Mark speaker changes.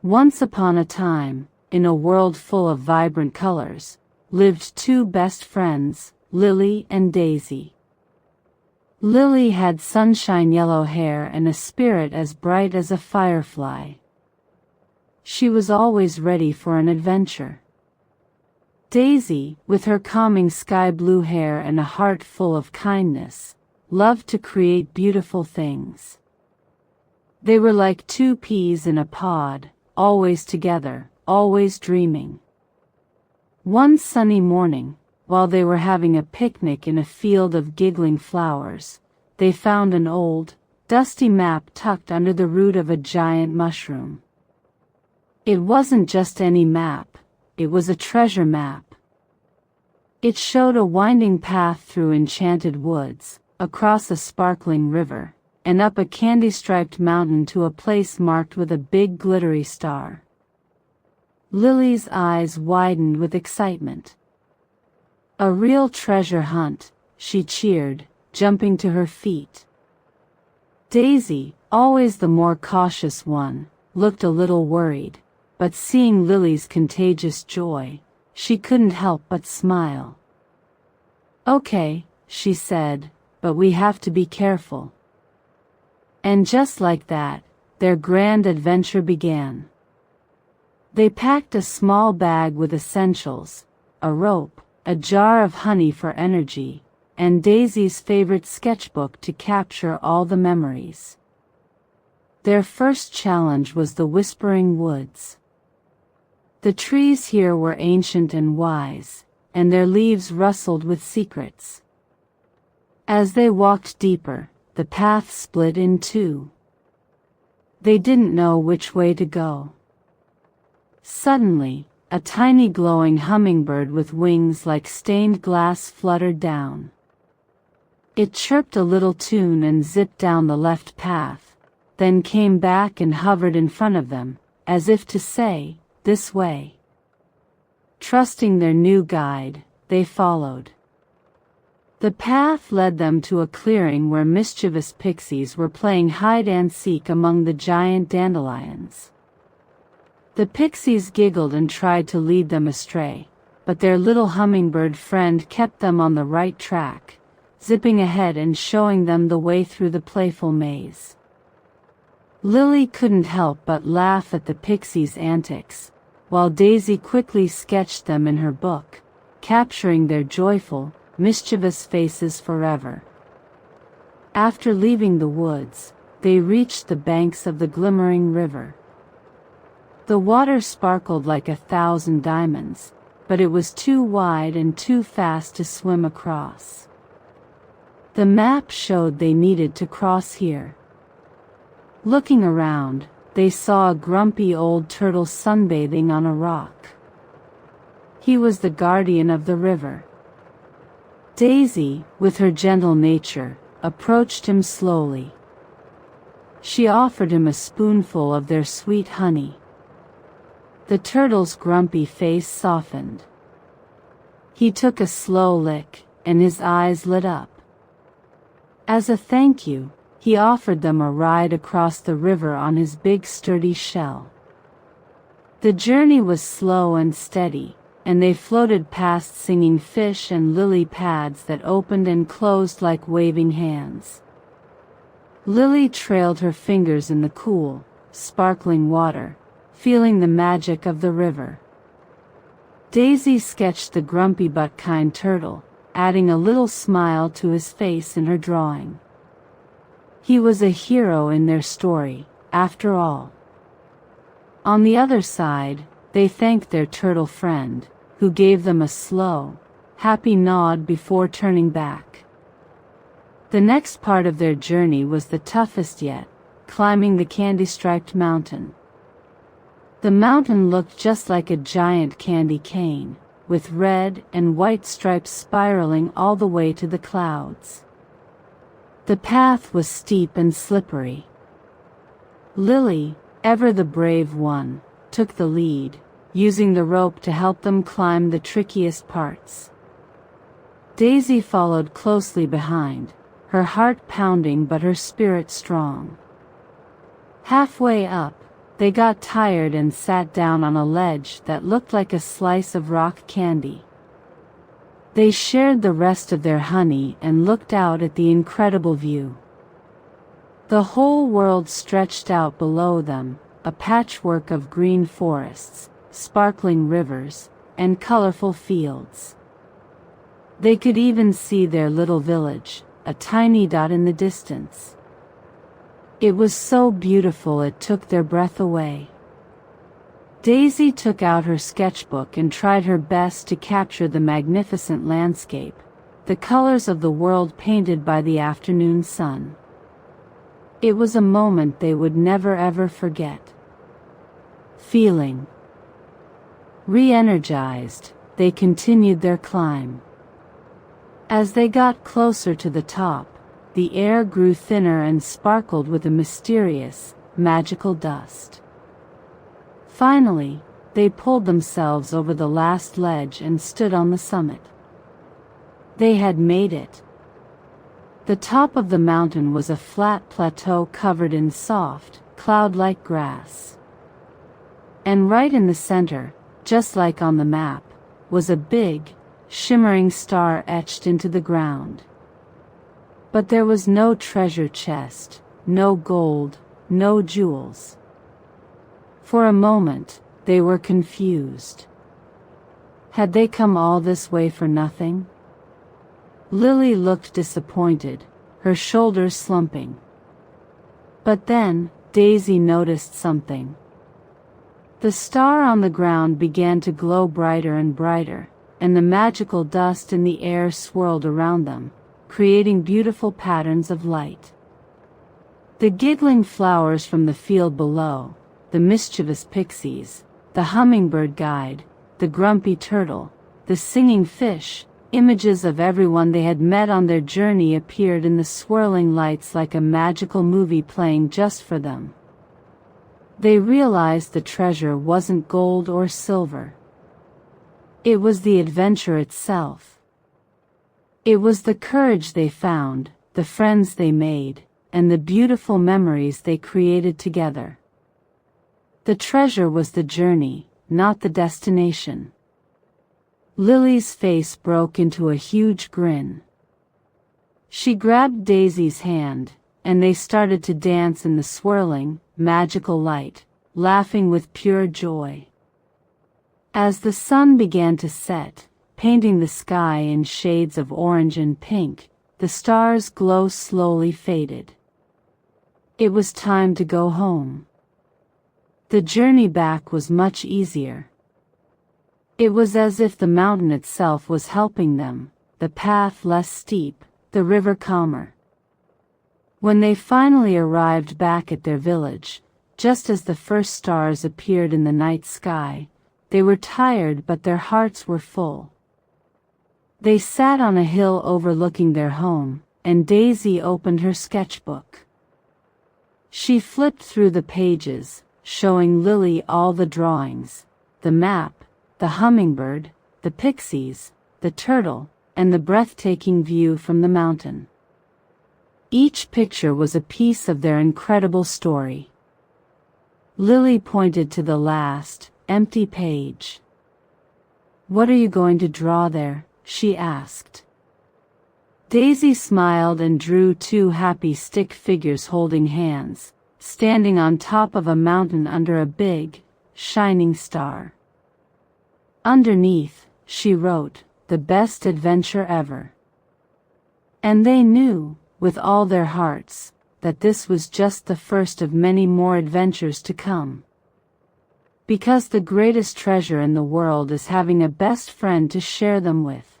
Speaker 1: Once upon a time, in a world full of vibrant colors, lived two best friends, Lily and Daisy. Lily had sunshine yellow hair and a spirit as bright as a firefly. She was always ready for an adventure. Daisy, with her calming sky blue hair and a heart full of kindness, loved to create beautiful things. They were like two peas in a pod, always together, always dreaming. One sunny morning, while they were having a picnic in a field of giggling flowers, they found an old, dusty map tucked under the root of a giant mushroom. It wasn't just any map, it was a treasure map. It showed a winding path through enchanted woods, across a sparkling river, and up a candy-striped mountain to a place marked with a big glittery star. Lily's eyes widened with excitement. A real treasure hunt, she cheered, jumping to her feet. Daisy, always the more cautious one, looked a little worried, but seeing Lily's contagious joy, she couldn't help but smile. "Okay," she said, "but we have to be careful." And just like that, their grand adventure began. They packed a small bag with essentials, a rope, a jar of honey for energy, and Daisy's favorite sketchbook to capture all the memories. Their first challenge was the Whispering Woods. The trees here were ancient and wise, and their leaves rustled with secrets. As they walked deeper, the path split in two. They didn't know which way to go. Suddenly, a tiny glowing hummingbird with wings like stained glass fluttered down. It chirped a little tune and zipped down the left path, then came back and hovered in front of them, as if to say, "This way." Trusting their new guide, they followed. The path led them to a clearing where mischievous pixies were playing hide-and-seek among the giant dandelions. The pixies giggled and tried to lead them astray, but their little hummingbird friend kept them on the right track, zipping ahead and showing them the way through the playful maze. Lily couldn't help but laugh at the pixies' antics, while Daisy quickly sketched them in her book, capturing their joyful, mischievous faces forever. After leaving the woods, they reached the banks of the glimmering river. The water sparkled like 1,000 diamonds, but it was too wide and too fast to swim across. The map showed they needed to cross here. Looking around, they saw a grumpy old turtle sunbathing on a rock. He was the guardian of the river. Daisy, with her gentle nature, approached him slowly. She offered him a spoonful of their sweet honey. The turtle's grumpy face softened. He took a slow lick, and his eyes lit up. As a thank you, he offered them a ride across the river on his big sturdy shell. The journey was slow and steady, and they floated past singing fish and lily pads that opened and closed like waving hands. Lily trailed her fingers in the cool, sparkling water, feeling the magic of the river. Daisy sketched the grumpy but kind turtle, adding a little smile to his face in her drawing. He was a hero in their story, after all. On the other side, they thanked their turtle friend, who gave them a slow, happy nod before turning back. The next part of their journey was the toughest yet, climbing the candy-striped mountain. The mountain looked just like a giant candy cane, with red and white stripes spiraling all the way to the clouds. The path was steep and slippery. Lily, ever the brave one, took the lead, using the rope to help them climb the trickiest parts. Daisy followed closely behind, her heart pounding but her spirit strong. Halfway up, they got tired and sat down on a ledge that looked like a slice of rock candy. They shared the rest of their honey and looked out at the incredible view. The whole world stretched out below them, a patchwork of green forests, sparkling rivers, and colorful fields. They could even see their little village, a tiny dot in the distance. It was so beautiful it took their breath away. Daisy took out her sketchbook and tried her best to capture the magnificent landscape, the colors of the world painted by the afternoon sun. It was a moment they would never ever forget. Feeling re-energized, they continued their climb. As they got closer to the top, the air grew thinner and sparkled with a mysterious, magical dust. Finally, they pulled themselves over the last ledge and stood on the summit. They had made it. The top of the mountain was a flat plateau covered in soft, cloud-like grass. And right in the center, just like on the map, was a big, shimmering star etched into the ground. But there was no treasure chest, no gold, no jewels. For a moment, they were confused. Had they come all this way for nothing? Lily looked disappointed, her shoulders slumping. But then, Daisy noticed something. The star on the ground began to glow brighter and brighter, and the magical dust in the air swirled around them, creating beautiful patterns of light. The giggling flowers from the field below, the mischievous pixies, the hummingbird guide, the grumpy turtle, the singing fish, images of everyone they had met on their journey appeared in the swirling lights like a magical movie playing just for them. They realized the treasure wasn't gold or silver. It was the adventure itself. It was the courage they found, the friends they made, and the beautiful memories they created together. The treasure was the journey, not the destination. Lily's face broke into a huge grin. She grabbed Daisy's hand, and they started to dance in the swirling, magical light, laughing with pure joy. As the sun began to set, painting the sky in shades of orange and pink, the stars' glow slowly faded. It was time to go home. The journey back was much easier. It was as if the mountain itself was helping them, the path less steep, the river calmer. When they finally arrived back at their village, just as the first stars appeared in the night sky, they were tired but their hearts were full. They sat on a hill overlooking their home, and Daisy opened her sketchbook. She flipped through the pages, showing Lily all the drawings, the map, the hummingbird, the pixies, the turtle, and the breathtaking view from the mountain. Each picture was a piece of their incredible story. Lily pointed to the last, empty page. "What are you going to draw there?" she asked. Daisy smiled and drew two happy stick figures holding hands, standing on top of a mountain under a big, shining star. Underneath, she wrote, "The best adventure ever." And they knew, with all their hearts, that this was just the first of many more adventures to come. Because the greatest treasure in the world is having a best friend to share them with.